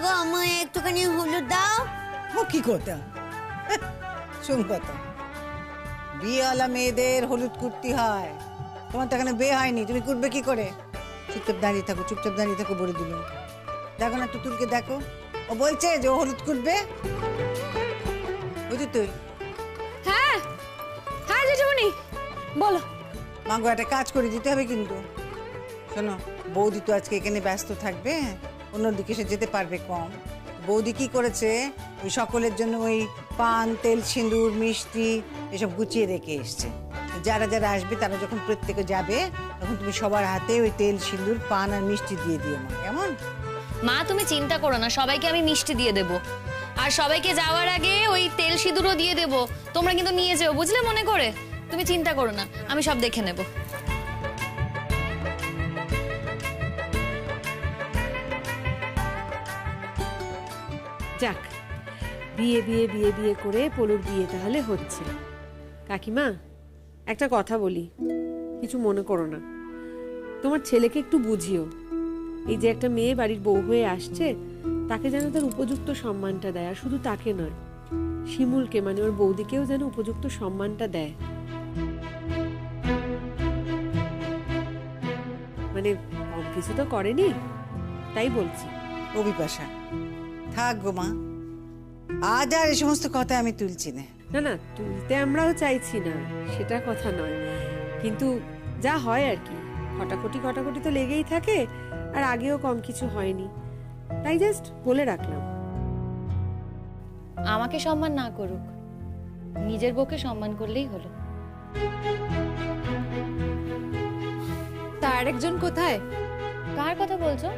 গো আমায় একটুখানি হলুদ দাও। ও কি কথা? শোন কথা, বিয়েওয়ালা মেয়েদের হলুদ কুর্তি হয়, তোমার তো এখানে বিয়ে হয়নি, তুমি কুটবে কি করে? চুপচাপ দাঁড়িয়ে থাকো, চুপচাপ দাঁড়িয়ে থাকো, বলে দিল। দেখো না তুতুলকে, দেখো, ও বলছে যে ও হলুদ কুটবে। বুঝলি তুই? হ্যাঁ হ্যাঁ জেঠুমনি বলো। মাগো একটা কাজ করে দিতে হবে কিন্তু। শোনো, বৌদি তো আজকে এখানে ব্যস্ত থাকবে, অন্যদিকে সে যেতে পারবে কম। বৌদি কি করেছে, ওই সকলের জন্য ওই পান, তেল, সিঁদুর, মিষ্টি এসব গুছিয়ে রেখে এসছে। যারা যারা আসবে তারা যখন প্রত্যেকে যাবে, তখন তুমি সবার হাতে ওই তেল, সিঁদুর, পান আর মিষ্টি দিয়ে দিও। মা কেমন? মা তুমি চিন্তা করো না, সবাইকে আমি মিষ্টি দিয়ে দেবো, আর সবাইকে যাওয়ার আগে ওই তেল সিঁদুরও দিয়ে দেবো। তোমরা কিন্তু নিয়ে যেও, বুঝলে, মনে করে। তুমি চিন্তা করো না, আমি সব দেখে নেব। যাক, বিয়ে বিয়ে বিয়ে বিয়ে করে পলুর বিয়ে তাহলে হচ্ছে। কাকিমা, একটা কথা বলি, কিছু মনে করো না। তোমার ছেলেকে একটু বুঝিও, এই যে একটা মেয়ে বাড়ির বউ হয়ে আসছে, তাকে যেন তার উপযুক্ত সম্মানটা দেয়। আর শুধু তাকে নয়, শিমুলকে মানে ওর বৌদিকেও যেন উপযুক্ত সম্মানটা দেয়। মানে কম কিছু তো করেনি, তাই বলছি। ও বিপাশা, থাক গো মা, আজ আর এই সমস্ত কথা আমি তুলছি না। না না, তুলতে আমরাও চাইছি না, সেটা কথা নয়, কিন্তু যা হয় আর কি, খটাখটি খটাখটি তো লেগেই থাকে, আর আগেও কম কিছু হয়নি, তাই জাস্ট বলে রাখলাম। আমাকে সম্মান না করুক, নিজের বউকে সম্মান করলেই হলো। তার একজন কোথায়? কার কথা বলছো?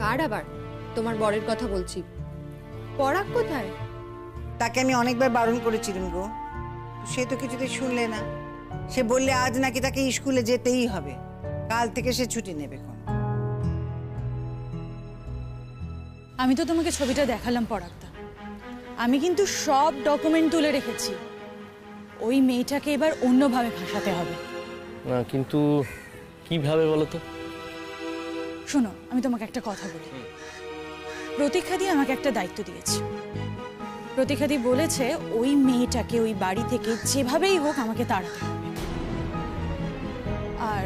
কার আবার? তোমার বরের কথা বলছি। পরাগ কোথায়? তাকে আমি অনেকবার বারণ করেছিলাম গো, সে তো কিছুতেই শুনলে না। সে বললে আজ নাকি তাকে স্কুলে যেতেই হবে, কাল থেকে সে ছুটি নেবে। আমি তো তোমাকে ছবিটা দেখালাম পরাগদা, আমি কিন্তু সব ডকুমেন্ট তুলে রেখেছি। ওই মেয়েটাকে এবার অন্যভাবে ভাসাতে হবে। না, কিন্তু কিভাবে বলো তো? শোনো, আমি তোমাকে একটা কথা বলি। প্রতীক্ষাদি আমাকে একটা দায়িত্ব দিয়েছে। প্রতীক্ষাদি বলেছে ওই মেয়েটাকে ওই বাড়ি থেকে যেভাবেই হোক আমাকে তাড়াতে হবে। আর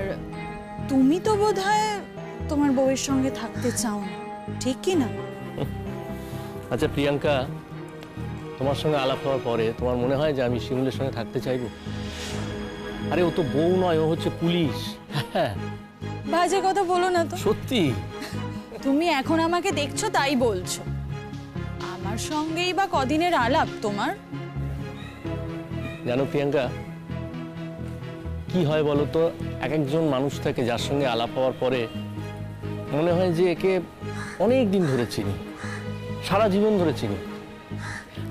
তুমি তো বোধহয় তোমার বউয়ের সঙ্গে থাকতে চাও না, ঠিক কি না? আচ্ছা প্রিয়াঙ্কা, তোমার সঙ্গে আলাপ হওয়ার পরে তোমার মনে হয় যে আমি শিমুলের সঙ্গে থাকতে চাইবো? আরে ও তো বউ নয়, ও হচ্ছে পুলিশ। বাজে কথা বলো না তো। সত্যি। তুমি এখন আমাকে দেখছো তাই বলছো, আমার সঙ্গেই বা কদিনের আলাপ তোমার? জানো প্রিয়াঙ্কা, কি হয় বলো তো, এক একজন মানুষ থাকে যার সঙ্গে আলাপ হওয়ার পরে মনে হয় যে একে অনেক দিন ধরে চিনি, সারা জীবন ধরে চিনি।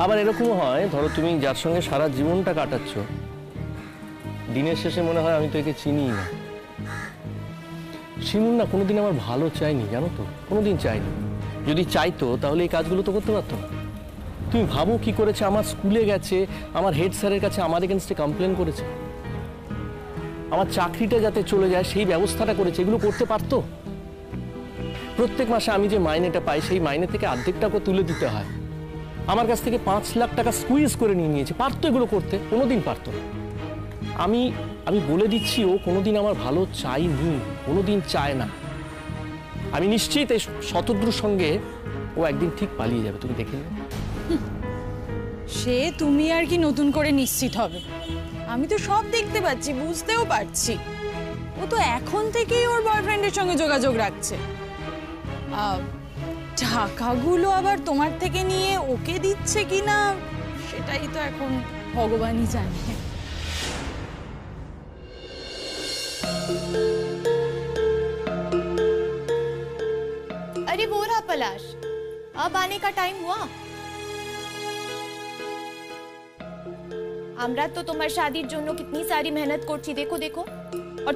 আবার এরকমও হয়, ধরো তুমি যার সঙ্গে সারা জীবনটা কাটাচ্ছ, দিনের শেষে মনে হয় আমি তো একে চিনি না। শিমুল না কোনোদিন আমার ভালো চাইনি, জানো তো, কোনোদিন চাইনি। যদি চাইতো তাহলে এই কাজগুলো তো করতে পারতো না। তুমি ভাবো কি করেছে, আমার স্কুলে গেছে, আমার হেড স্যারের কাছে আমার এগেনস্টে কমপ্লেন করেছে, আমার চাকরিটা যাতে চলে যায় সেই ব্যবস্থাটা করেছে। এগুলো করতে পারতো? প্রত্যেক মাসে আমি যে মাইনেটা পাই সেই মাইনে থেকে অর্ধেকটাকে তুলে দিতে হয়, আমার কাছ থেকে 5 লাখ টাকা স্কুইজ করে নিয়ে নিয়েছে। পারতো এগুলো করতে? কোনোদিন পারতো না। আমি বলে দিচ্ছি, ও কোনোদিন আমার ভালো চাইনি, কোনোদিন চায় না। আমি নিশ্চিত এই শতদ্রুর সঙ্গে ও একদিন ঠিক পালিয়ে যাবে, তুমি দেখে নেবে। সে তুমি আর কি নতুন করে নিশ্চিত হবে? আমি তো সব দেখতে পাচ্ছি, বুঝতেও পারছি। ও তো এখন থেকেই ওর বয়ফ্রেন্ডের সঙ্গে যোগাযোগ রাখছে। টাকাগুলো আবার তোমার থেকে নিয়ে ওকে দিচ্ছে কিনা সেটাই তো এখন ভগবানই জানে। अरे वो रहा पलाश, अब आने का टाइम हुआ। আমরা তো তোমার শাদির জন্য কিতনি সারি মেহনত করছি, দেখো দেখো, और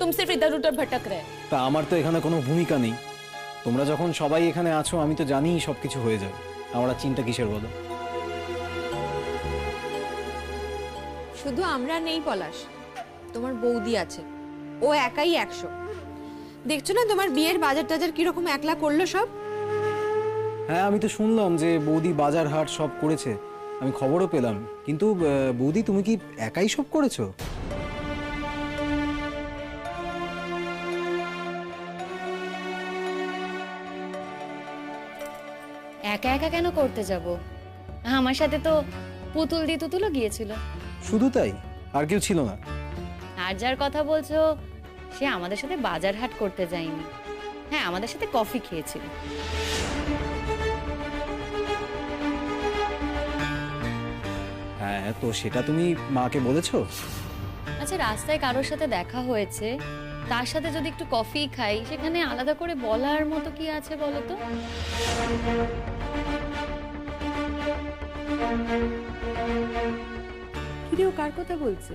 तुम सिर्फ इधर उधर भटक रहे। তা আমার তো এখানে কোনো ভূমিকা নেই। তোমরা যখন সবাই এখানে আছো, আমি তো জানিই সবকিছু হয়ে যাবে। আমরা চিন্তা কিসের বলো? শুধু আমরা নেই পলাশ, তোমার বৌদি আছে, ও একাই 100। দেখছো না তোমার বিয়ের বাজার টাজার কিরকম একলা করলো সব। হ্যাঁ, আমি তো শুনলাম যে বৌদি বাজার হাট সব করেছে, আমি খবরও পেলাম। কিন্তু বৌদি, তুমি কি একাই সব করেছো? একা একা কেন করতে যাব? আমার সাথে তো পুতুল দি তুতুলও গিয়েছিল। শুধু তাই? আর কেউ ছিল না? আর যার কথা বলছো সে আমাদের সাথে বাজার হাট করতে যায়নি। হ্যাঁ, আমাদের সাথে কফি খেয়েছিল। হ্যাঁ, তো সেটা তুমি মাকে বলেছো? আচ্ছা, রাস্তায় কারোর সাথে দেখা হয়েছে, তার সাথে যদি একটু কফি খাই, সেখানে আলাদা করে বলার মতো কি আছে বলো তো? কিরে, ও কার কথা বলছে?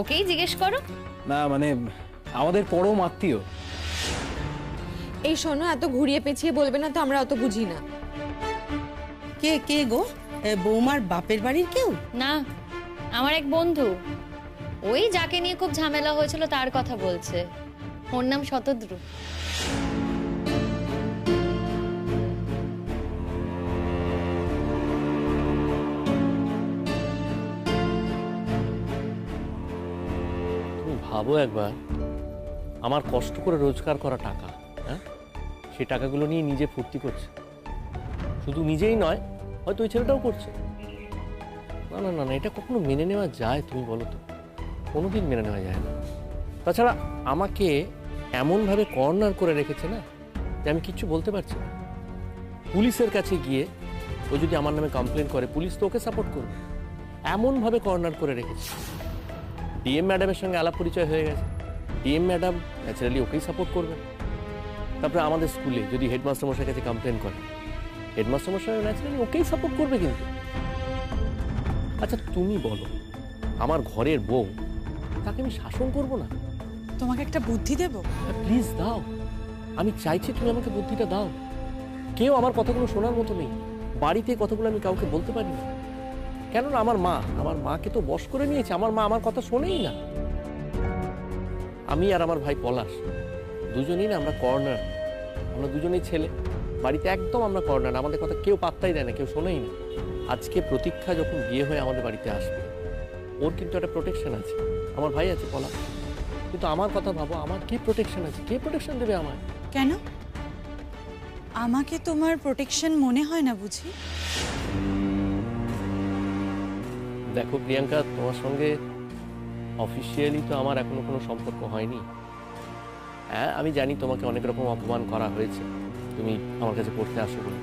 ওকেই জিজ্ঞেস করো। না মানে আমাদের পরম আত্মীয়। এই শোনো, এত ঘুরিয়ে পেঁচিয়ে বলবে না তো, আমরা অত বুঝি না। কে কে গো? বৌমার বাপের বাড়ির কেউ? না, আমার এক বন্ধু, ওই যাকে নিয়ে খুব ঝামেলা হয়েছিল তার কথা বলছে। ওর নাম শতদ্রু। তুমি ভাবো একবার, আমার কষ্ট করে রোজগার করা টাকা, হ্যাঁ, সেই টাকাগুলো নিয়ে নিজে ফুর্তি করছে। শুধু নিজেই নয়, হয়তো ওই ছেলেটাও করছে। না না না না, এটা কখনো মেনে নেওয়া যায়? তুমি বলো তো, কোনোদিন মেনে নেওয়া যায় না। তাছাড়া আমাকে এমনভাবে কর্নার করে রেখেছে না, যে আমি কিচ্ছু বলতে পারছি না। পুলিশের কাছে গিয়ে ও যদি আমার নামে কমপ্লেন করে, পুলিশ তো ওকে সাপোর্ট করবে। এমনভাবে কর্নার করে রেখেছে। ডিএম ম্যাডামের সঙ্গে আলাপ পরিচয় হয়ে গেছে, ডিএম ম্যাডাম ন্যাচারালি ওকেই সাপোর্ট করবে। তারপরে আমাদের স্কুলে যদি হেডমাস্টার মশাইয়ের কাছে কমপ্লেন করে, হেডমাস্টার মশাই ন্যাচারালি ওকেই সাপোর্ট করবে। কিন্তু আচ্ছা তুমি বলো, আমার ঘরের বউ, তাকে আমি শাসন করব না? তোমাকে একটা বুদ্ধি দেব? প্লিজ দাও, আমি চাইছি তুমি আমাকে বুদ্ধিটা দাও। কেউ আমার কথাগুলো শোনার মতো নেই, বাড়িতে কথাগুলো আমি কাউকে বলতে পারি না। কেননা আমার মাকে তো বশ করে নিয়েছে। আমার মা আমার কথা শোনেই না। আমি আর আমার ভাই পলাশ দুজনেই না, আমরা কর্নার। আমরা দুজনেই ছেলে, বাড়িতে একদম আমরা কর্নার। আমাদের কথা কেউ পাত্তাই দেয় না, কেউ শোনেই না। আজকে প্রতীক্ষা যখন বিয়ে হয়ে আমাদের বাড়িতে আসবে, ওর কিন্তু একটা প্রোটেকশন আছে। আমার ভাই আছে পলাশ, কিন্তু আমার কথা ভাবো, আমার কি প্রোটেকশন আছে? কে প্রোটেকশন দেবে আমায়? কেন? আমাকে তোমার প্রোটেকশন মনে হয় না বুঝি? দেখো প্রিয়াঙ্কা, তোমার সঙ্গে অফিসিয়ালি তো আমার এখনো কোনো সম্পর্ক হয়নি। হ্যাঁ, আমি জানি তোমাকে অনেক রকম অপমান করা হয়েছে তুমি আমার কাছে পড়তে আসো বলে।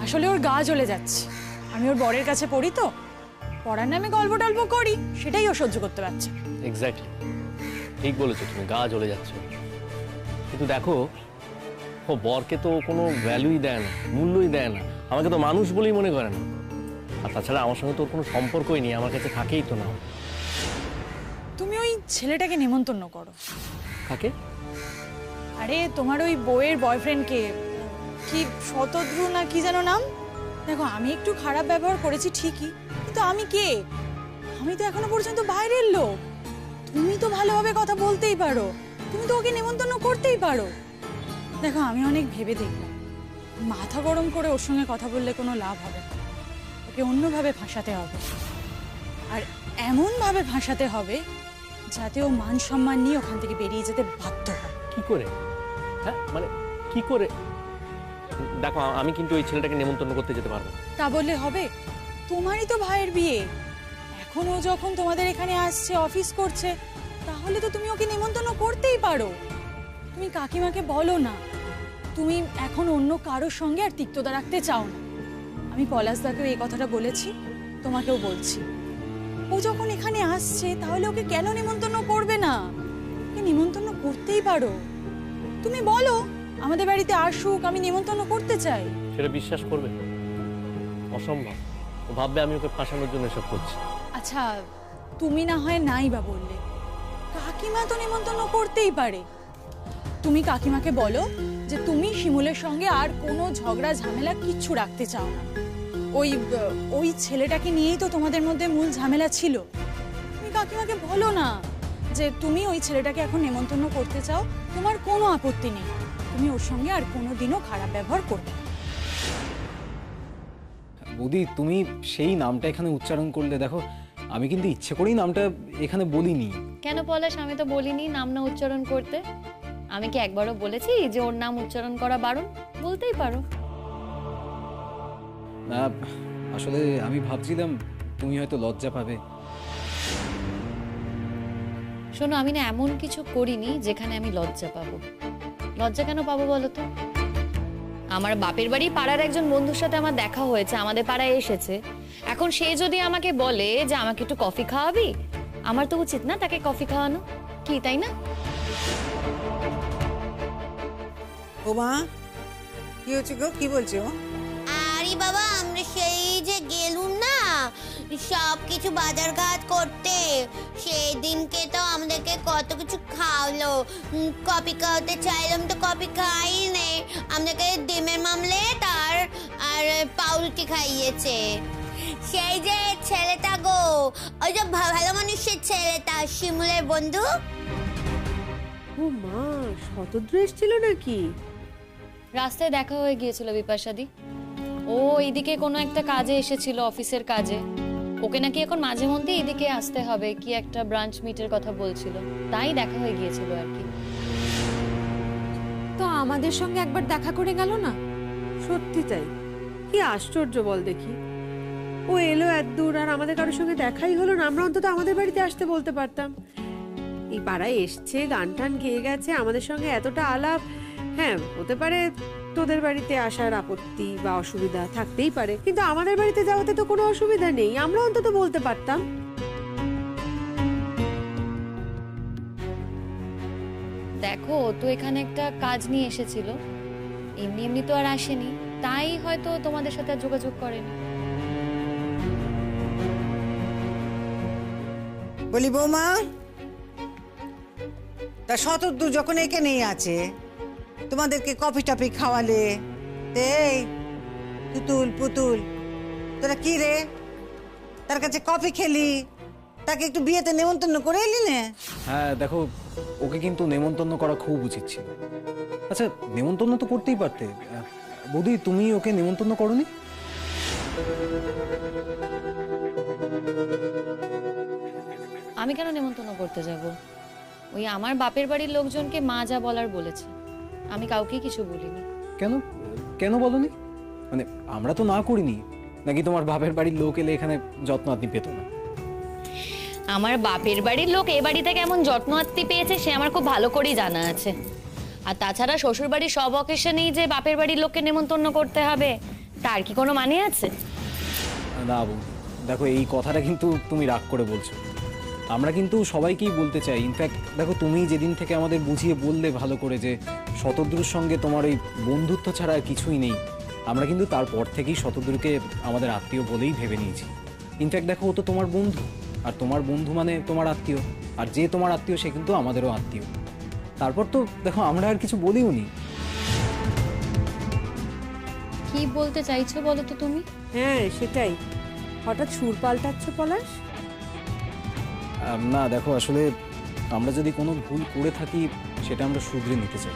আসলে ওর গা জ্বলে যাচ্ছে। আমি ওর বরের কাছে পড়ি তো, পড়ার নামে গল্প টল্প করি, সেটাই ও সহ্য করতে পারছে। এক্স্যাক্টলি, ঠিক বলেছো তুমি, গা জ্বলে যাচ্ছে। কিন্তু দেখো, ও বরকে তো কোনো ভ্যালুই দেয় না, মূল্যই দেয় না। আমাকে তো মানুষ বলেই মনে করে না। আর তাছাড়া আমার সঙ্গে তোর কোনো সম্পর্কই নেই, আমার কাছে থাকেই তো না। তুমি ওই ছেলেটাকে নেমন্তন্ন করো। থাকে? আরে তোমার ওই বউয়ের বয়ফ্রেন্ডকে, কি শতদ্রু না কি যেন নাম। দেখো, আমি একটু খারাপ ব্যবহার করেছি ঠিকই, কিন্তু আমি কে? আমি তো এখনো পর্যন্ত বাইরের লোক। তুমি তো ভালোভাবে কথা বলতেই পারো, তুমি তো ওকে নেমন্তন্ন করতেই পারো। দেখো, আমি অনেক ভেবে দেখলাম, মাথা গরম করে ওর সঙ্গে কথা বললে কোনো লাভ হবে না। ওকে অন্যভাবে ভাসাতে হবে, আর এমনভাবে ভাসাতে হবে যাতে ও মান সম্মান নিয়ে ওখান থেকে বেরিয়ে যেতে বাধ্য হয়। কি করে? হ্যাঁ মানে কি করে? দেখো, আমি কিন্তু ওই ছেলেটাকে নেমন্তন্ন করতে যেতে পারবো না। তা বললে হবে? তোমারই তো ভাইয়ের বিয়ে, এখন ও যখন তোমাদের এখানে আসছে, অফিস করছে, তাহলে তো তুমি ওকে নেমন্তন্ন করতেই পারো। তুমি কাকিমাকে বলো না তুমি এখন অন্য কারোর সঙ্গে আর তিক্ততা রাখতে চাও না। আমি পলাশদাকেও এই কথাটা বলেছি, তোমাকেও বলছি। ও যখন এখানে আসছে, তাহলে ওকে কেন নেমন্তন্ন করবে না? ওকে নেমন্তন্ন করতেই পারো। তুমি বলো আমাদের বাড়িতে আসুক, আমি নেমন্তন্ন করতে চাই। সেটা বিশ্বাস করবে? অসম্ভব। ও ভাববে আমি ওকে ফাঁসানোর জন্য এসব করছি। আচ্ছা, তুমি না হয় নাই বা বললে, কাকিমা তো নেমন্তন্ন করতেই পারে। তুমি কাকিমাকে বলো যে তুমি শিমুলের সঙ্গে আর কোনো ঝগড়া ঝামেলা কিচ্ছু রাখতে চাও না। ওই ছেলেটাকে নিয়েই তো তোমাদের মধ্যে মূল ঝামেলা ছিল। তুমি কাকিমাকে বলো না যে তুমি ওই ছেলেটাকে এখন নেমন্তন্ন করতে চাও, তোমার কোনো আপত্তি নেই, তুমি ওর সঙ্গে আর কোনোদিনও খারাপ ব্যবহার করবে না। বৌদি তুমি সেই নামটা এখানে উচ্চারণ করলে, দেখো আমি কিন্তু ইচ্ছে করেই নামটা এখানে বলিনি। কেন পলাশ, আমি তো বলিনি নাম না উচ্চারণ করতে। আমি কি একবারও বলেছি যে ওর নাম উচ্চারণ করা বারণ? বলতেই পারো। না আসলে আমি ভাবছিলাম তুমি হয়তো লজ্জা পাবে। শোনো, আমি না এমন কিছু করিনি যেখানে আমি লজ্জা পাবো। লজ্জা কেন পাবো বলো তো? আমার বাপের বাড়ি পাড়ার একজন বন্ধুর সাথে আমার দেখা হয়েছে, আমাদের পাড়ায় এসেছে। এখন সে যদি আমাকে বলে যে আমাকে একটু কফি খাওয়াবি, আমার তো উচিত না তাকে কফি খাওয়ানো, কি তাই না? ও মা, কি হচ্ছে গো, কি বলছো? আরে বাবা, আমরা সেই যে গেলুম না সব কিছু বাজার ঘাট করতে, সেই দিনকে তো আমাদেরকে কত কিছু খাওয়ালো। কফি খাওয়াতে চাইলাম তো কফি খাই নে, আমাদেরকে ডিমের মামলেট আর পাউরুটি খাইয়েছে। সেই যে ছেলেটা গো, ওই যে ভালো মানুষের ছেলেটা, শিমুলের বন্ধু। ও মা, শতদ্র এসেছিল নাকি? রাস্তায় দেখা হয়ে গিয়েছিল বিপাশাদি। ও এইদিকে কোনো একটা কাজে এসেছিল, অফিসের কাজে। ওকে নাকি এখন মাঝে মধ্যে এদিকে আসতে হবে, কি একটা ব্রাঞ্চ মিটের কথা বলছিল, তাই দেখা হয়ে গিয়েছিল আর কি। তো আমাদের সঙ্গে একবার দেখা করে গেল না? সত্যি তাই, কি আশ্চর্য বল দেখি। ও এলো এত দূর আর আমাদের কারোর সঙ্গে দেখাই হলো না। আমরা অন্তত আমাদের বাড়িতে আসতে বলতে পারতাম। এই পাড়ায় এসছে, গান টান গেয়ে গেছে, আমাদের সঙ্গে এতটা আলাপ। হ্যাঁ, হতে পারে তোদের বাড়িতে আসার আপত্তি বা অসুবিধা থাকতেই পারে, কিন্তু আমাদের বাড়িতে যাওয়াতে তো কোনো অসুবিধা নেই, আমরা অন্তত বলতে পারতাম। দেখো, ও তো এখানে একটা কাজ নিয়ে এসেছিল, এমনি এমনি তো আর আসেনি, তাই হয়তো তোমাদের সাথে আর যোগাযোগ করেনি। বলি বৌমা, তা শতদ্দূর যখন এখানেই আছে, তোমাদেরকে কফি টফি খাওয়ালে, এই তুতুল পুতুল তোরা কি রে, তার কাছে কফি খেলি, তাকে একটু বিয়েতে নেমন্তন্ন করে এলি না? হ্যাঁ দেখো, ওকে কিন্তু নেমন্তন্ন করা খুব উচিত ছিল। আচ্ছা, নেমন্তন্ন তো করতেই পারতে। বৌদি, তুমি ওকে নেমন্তন্ন করোনি? আমি কেন নেমন্তন্ন করতে যাব? ওই আমার বাপের বাড়ির লোকজনকে মা যা বলার বলেছে, আমি কাউকে কিছু বলিনি। কেন কেন বলনি? মানে আমরা তো না করিনি নাকি তোমার বাপের বাড়ির লোক এলে এখানে যত্ন আত্মি পেত না? আমার বাপের বাড়ির লোক এ বাড়িতে কেমন যত্ন আত্মি পেয়েছে সে আমার খুব ভালো করেই জানা আছে। আর তাছাড়া শ্বশুর বাড়ির সব অকেশনেই যে বাপের বাড়ির লোককে নেমন্তন্ন করতে হবে, তার কি কোনো মানে আছে? না বৌদি, দেখো এই কথাটা কিন্তু তুমি রাগ করে বলছো। আমরা কিন্তু সবাইকেই বলতে চাই। ইনফ্যাক্ট দেখো, তুমি যেদিন থেকে আমাদের বুঝিয়ে বললে ভালো করে যে শতদ্রুর সঙ্গে তোমার ওই বন্ধুত্ব ছাড়া আর কিছুই নেই, আমরা কিন্তু তারপর থেকেই শতদ্রুকে আমাদের আত্মীয় বলেই ভেবে নিয়েছি। ইনফ্যাক্ট দেখো, ও তো তোমার বন্ধু, আর তোমার বন্ধু মানে তোমার আত্মীয়, আর যে তোমার আত্মীয় সে কিন্তু আমাদেরও আত্মীয়। তারপর তো দেখো আমরা আর কিছু বলিও নি। কি বলতে চাইছো বলো তো তুমি? হ্যাঁ সেটাই, হঠাৎ সুর পাল্টাচ্ছ পলাশ। না দেখো, আসলে আমরা যদি কোনো ভুল করে থাকি সেটা আমরা শুধরে নিতে চাই।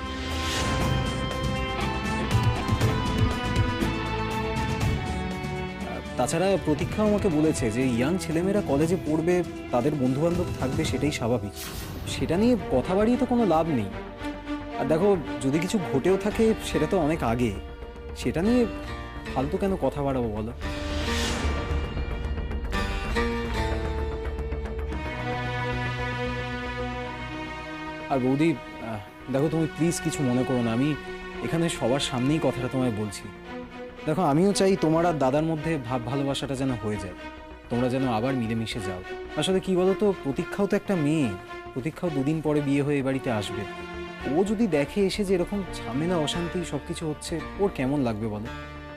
তাছাড়া প্রতীক্ষা আমাকে বলেছে যে ইয়াং ছেলেমেয়েরা কলেজে পড়বে, তাদের বন্ধুবান্ধব থাকবে, সেটাই স্বাভাবিক। সেটা নিয়ে কথা বাড়িয়ে তো কোনো লাভ নেই। আর দেখো, যদি কিছু ঘটেও থাকে সেটা তো অনেক আগে, সেটা নিয়ে ফালতু কেন কথা বাড়াবো বলো? আর বৌদি দেখো, তুমি প্লিজ কিছু মনে করো না, আমি এখানে সবার সামনেই কথাটা তোমায় বলছি। দেখো, আমিও চাই তোমার আর দাদার মধ্যে ভাব ভালোবাসাটা যেন হয়ে যায়, তোমরা যেন আবার মিলেমিশে যাও। আসলে কি বলো তো, প্রতীক্ষাও তো একটা মেয়ে, প্রতীক্ষাও দুদিন পরে বিয়ে হয়ে এ বাড়িতে আসবে। ও যদি দেখে এসে যে এরকম ঝামেলা অশান্তি সবকিছু হচ্ছে, ওর কেমন লাগবে বলো?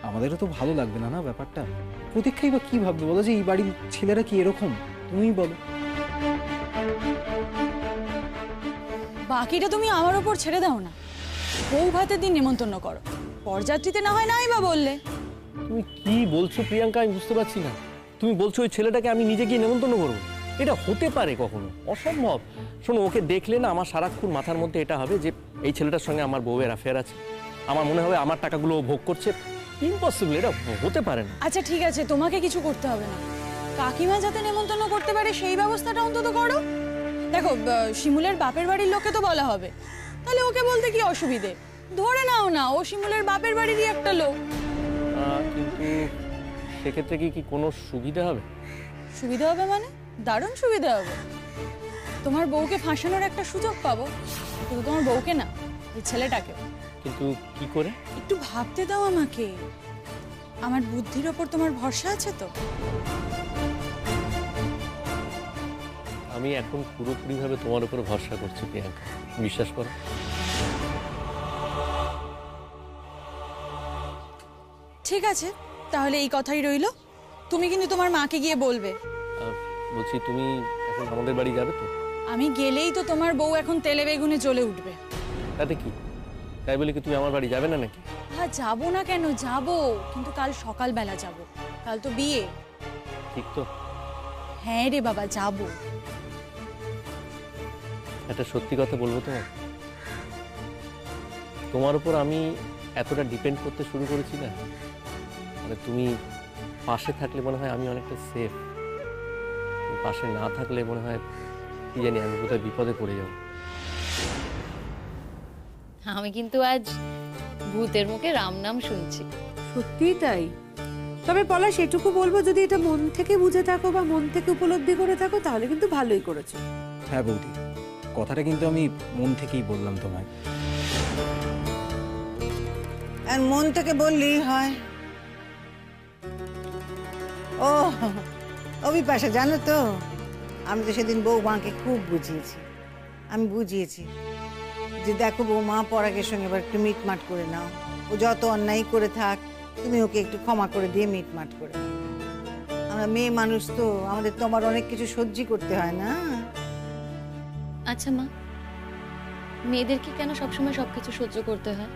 আমাদেরও তো ভালো লাগবে না না ব্যাপারটা। প্রতীক্ষাই বা কি ভাববে বলো যে এই বাড়ির ছেলেরা কি এরকম? তুমিই বলো। বাকিটা তুমি আমার ওপর ছেড়ে দাও না। বউ ভাতের দিন নেমন্তন্ন করো, পরযাত্রীতে না হয় নাই বা বললে। তুমি কি বলছো প্রিয়াঙ্কা, আমি বুঝতে পারছি না। তুমি বলছো ওই ছেলেটাকে আমি নিজে গিয়ে নেমন্তন্ন করবো? এটা হতে পারে কখনো? অসম্ভব। শোনো, ওকে দেখলে না আমার সারাক্ষণ মাথার মধ্যে এটা হবে যে এই ছেলেটার সঙ্গে আমার বউয়ের অ্যাফেয়ার আছে। আমার মনে হবে আমার টাকাগুলো ও ভোগ করছে, ইম্পসিবল, এটা হতে পারে না। আচ্ছা ঠিক আছে, তোমাকে কিছু করতে হবে না। কাকিমা যাতে নেমন্তন্ন করতে পারে সেই ব্যবস্থাটা অন্তত করো। দেখো, শিমুলের বাপের বাড়ির লোককে তো বলা হবে, তাহলে ওকে বলতে কি অসুবিধে? ধরে নাও না ও শিমুলের বাপের বাড়িরই একটা লোক। কিন্তু সেক্ষেত্রে কি কোনো সুবিধা হবে? সুবিধা হবে মানে? দারুণ সুবিধা হবে। তোমার বউকে ফাঁসানোর একটা সুযোগ পাবো, শুধু তোমার বউকে না, ওই ছেলেটাকে। কিন্তু কি করে? একটু ভাবতে দাও আমাকে। আমার বুদ্ধির ওপর তোমার ভরসা আছে তো? আমি এখন পুরোপুরিভাবে তোমার উপর ভরসা করছি প্রিয়াঙ্কা, বিশ্বাস করো। ঠিক আছে, তাহলে এই কথাই রইলো। তুমি কিন্তু তোমার মাকে গিয়ে বলবে। বলছি, তুমি এখন আমাদের বাড়ি যাবে তো? আমি গেলেই তো তোমার বউ এখন তেলে বেগুনে জ্বলে উঠবে। তাতে কি? তাই বলে কি তুমি আমার বাড়ি যাবে না নাকি? হ্যাঁ, যাবো না কেন, যাবো, কিন্তু কাল সকালবেলা যাবো। কাল তো বিয়ে। ঠিক তো? হ্যাঁ রে বাবা, যাবো। একটা সত্যি কথা বলবো তোমার, তোমার উপর আমি এতটা ডিপেন্ড করতে শুরু করেছি না, মানে তুমি পাশে থাকলে মনে হয় আমি অনেকটা সেফ, পাশে না থাকলে মনে হয় কি জানি আমি কোথায় বিপদে পড়ে যাব। আমি কিন্তু আজ ভূতের মুখে রাম নাম শুনছি। সত্যিই তাই। তবে পলাশ, এটুকু বলবো, যদি এটা মন থেকে বুঝে থাকো বা মন থেকে উপলব্ধি করে থাকো তাহলে কিন্তু ভালোই করেছো। হ্যাঁ বৌদি, কথাটা কিন্তু আমি মন থেকেই বললাম তোমায়। আর মন থেকে বললেই হয়। ও অভিপাশা, জানো তো, আমি তো সেদিন বৌমাকে খুব বুঝিয়েছি। আমি বুঝিয়েছি যে দেখো বৌমা, পরাগের সঙ্গে এবার একটু মিটমাট করে নাও। ও যত অন্যায় করে থাক, তুমি ওকে একটু ক্ষমা করে দিয়ে মিটমাট করে নাও। আমরা মেয়ে মানুষ তো, আমাদের তো আমার অনেক কিছু সহ্য করতে হয় না। আচ্ছা মা, মেয়েদেরকে কেন সবসময় সবকিছু সহ্য করতে হয়?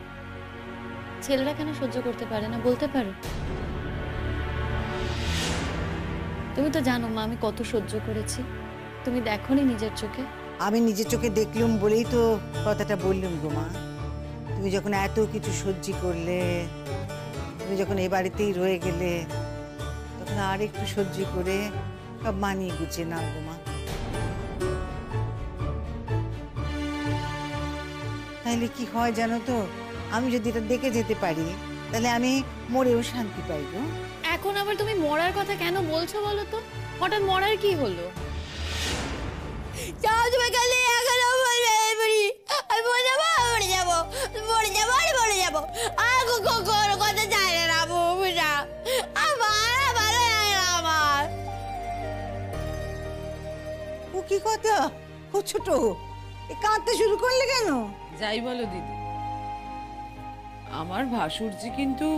ছেলেরা কেন সহ্য করতে পারে না, বলতে পারো? তুমি তো জানো মা, আমি কত সহ্য করেছি। তুমি দেখোনি নিজের চোখে? আমি নিজের চোখে দেখলুম বলেই তো কথাটা বললুম গো মা। তুমি যখন এত কিছু সহ্য করলে, তুমি যখন এই বাড়িতেই রয়ে গেলে, তখন আর একটু সহ্য করে সব মানিয়ে গুছিয়ে নাও গো মা। তাহলে কি হয় জানো তো, আমি যদি এটা দেখে যেতে পারি তাহলে আমি মরেও শান্তি পাই গো। এখন আবার তুমি মরার কথা কেন বলছো বলো তো? হঠাৎ মরার কি হলো? যাও তুমি কালে এখনো বলবে এবারে আমি মরে যাবো, মরে যাবো, মরে যাবো, আর মরে যাবো। আর কোনো কথা চাই না বুঝা, আমার ভালো লাগে না আমার। ও কি কথা? ও ছোট, এ কাঁদতে শুরু করলে কেন? যাই বলো দিদি, আমার ভাসুরজি কিন্তু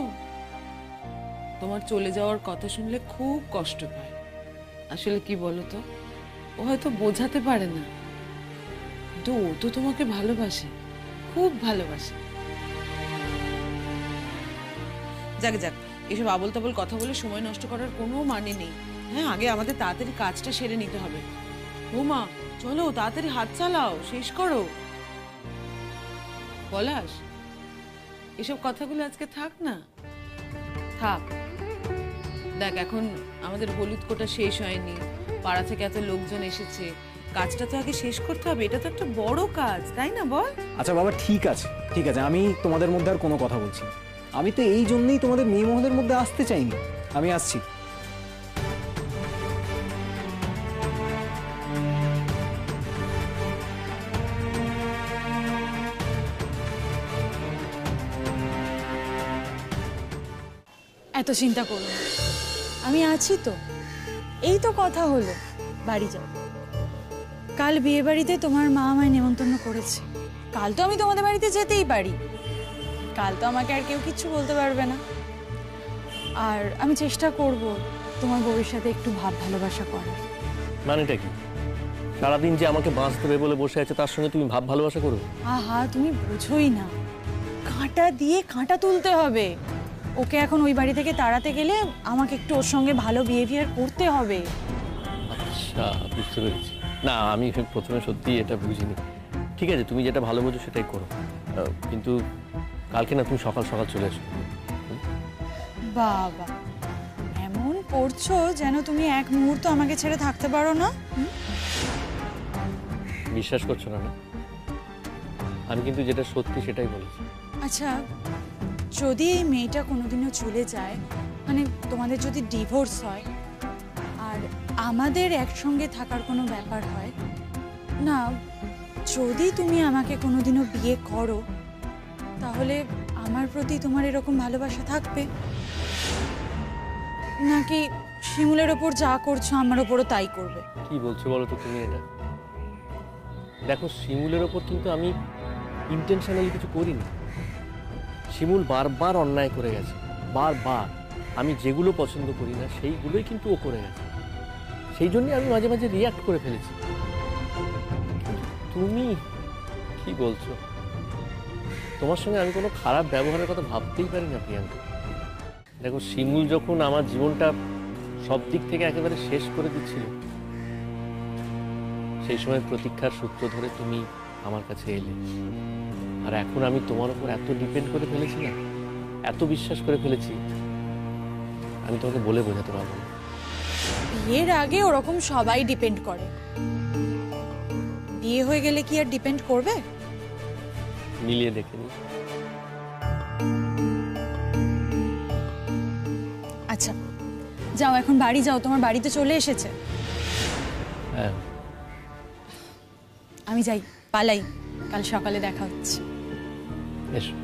তোমার চলে যাওয়ার কথা শুনলে খুব কষ্ট পায়। আসলে কি বলো তো, ও হয়তো বোঝাতে পারে না, কিন্তু ও তো তোমাকে ভালোবাসে, খুব ভালোবাসে। যাক যাক, এসব আবল তাবল কথা বলে সময় নষ্ট করার কোনো মানে নেই। হ্যাঁ, আগে আমাদের তাড়াতাড়ি কাজটা সেরে নিতে হবে। বৌমা চলো, তাড়াতাড়ি হাত চালাও, শেষ করো। পলাশ, এসব কথাগুলো আজকে থাক না, থাক। দেখ, এখন আমাদের হলুদ কোটা শেষ হয়নি, পাড়া থেকে এত লোকজন এসেছে, কাজটা তো আগে শেষ করতে হবে। এটা তো একটা বড় কাজ, তাই না বল? আচ্ছা বাবা, ঠিক আছে ঠিক আছে, আমি তোমাদের মধ্যে আর কোনো কথা বলছি না। আমি তো এই জন্যই তোমাদের মেয়ে মহলের মধ্যে আসতে চাইনি। আমি আসছি। এত চিন্তা করো না, আমি আছি তো। এই তো কথা হলো, বাড়ি যাও। কাল বিয়ে বাড়িতে তোমার মা আমায় নেমন্তন্ন করেছে। কাল তো আমি তোমাদের বাড়িতে যেতেই পারি, কাল তো আমাকে আর কেউ কিচ্ছু বলতে পারবে না। আর আমি চেষ্টা করব তোমার বউয়ের সাথে একটু ভাব ভালোবাসা করার। মানেটা কি? সারাদিন যে আমাকে বাঁচ দেবে বলে বসে আছে, তার সঙ্গে তুমি ভাব ভালোবাসা করো? আহা, তুমি বুঝোই না, কাঁটা দিয়ে কাঁটা তুলতে হবে। ওকে এখন ওই বাড়ি থেকে তাড়াতে গেলে আমাকে একটু ওর সঙ্গে ভালো বিহেভিয়ার করতে হবে। আচ্ছা, বুঝতে পেরেছি। না, আমি প্রথমে সত্যি এটা বুঝিনি। ঠিক আছে, তুমি যেটা ভালো বোঝো সেটাই করো, কিন্তু কালকে না তুমি সকাল সকাল চলে এসো। বাবা, এমন করছো যেন তুমি এক মুহূর্ত আমাকে ছেড়ে থাকতে পারো না। বিশ্বাস করছো না? না, আমি কিন্তু যেটা সত্যি সেটাই বলেছি। আচ্ছা, যদি এই মেয়েটা কোনোদিনও চলে যায়, মানে তোমাদের যদি ডিভোর্স হয় আর আমাদের একসঙ্গে থাকার কোনো ব্যাপার হয় না, যদি তুমি আমাকে কোনোদিনও বিয়ে করো, তাহলে আমার প্রতি তোমার এরকম ভালোবাসা থাকবে, নাকি শিমুলের ওপর যা করছো আমার ওপরও তাই করবে? কি বলছো বলো তো তুমি এটা? দেখো, শিমুলের ওপর কিন্তু আমি ইন্টেনশনালি কিছু করিনি। শিমুল বারবার অন্যায় করে গেছে, বারবার। আমি যেগুলো পছন্দ করি না সেইগুলোই কিন্তু ও করে গেছে, সেই জন্যই আমি মাঝে মাঝে রিয়াক্ট করে ফেলেছি। তুমি কি বলছো? তোমার সঙ্গে আমি কোনো খারাপ ব্যবহারের কথা ভাবতেই পারি না প্রিয়াঙ্কা। দেখো, শিমুল যখন আমার জীবনটা সব দিক থেকে একেবারে শেষ করে দিচ্ছিল, সেই সময় প্রতীক্ষার সূত্র ধরে তুমি আমার কাছে এলে। আর এখন আমি তোমার উপর এত ডিপেন্ড করে ফেলেছি না, এত বিশ্বাস করে ফেলেছি, আমি তোমাকে বলে বোঝাতে পারবো না। বিয়ের আগে ওরকম সবাই ডিপেন্ড করে, বিয়ে হয়ে গেলে কি আর ডিপেন্ড করবে? মিলিয়ে দেখে নি। আচ্ছা যাও, এখন বাড়ি যাও, তোমার বাড়িতে চলে এসেছে। হ্যাঁ, আমি যাই, পালাই, কাল সকালে দেখা হচ্ছে। এসো।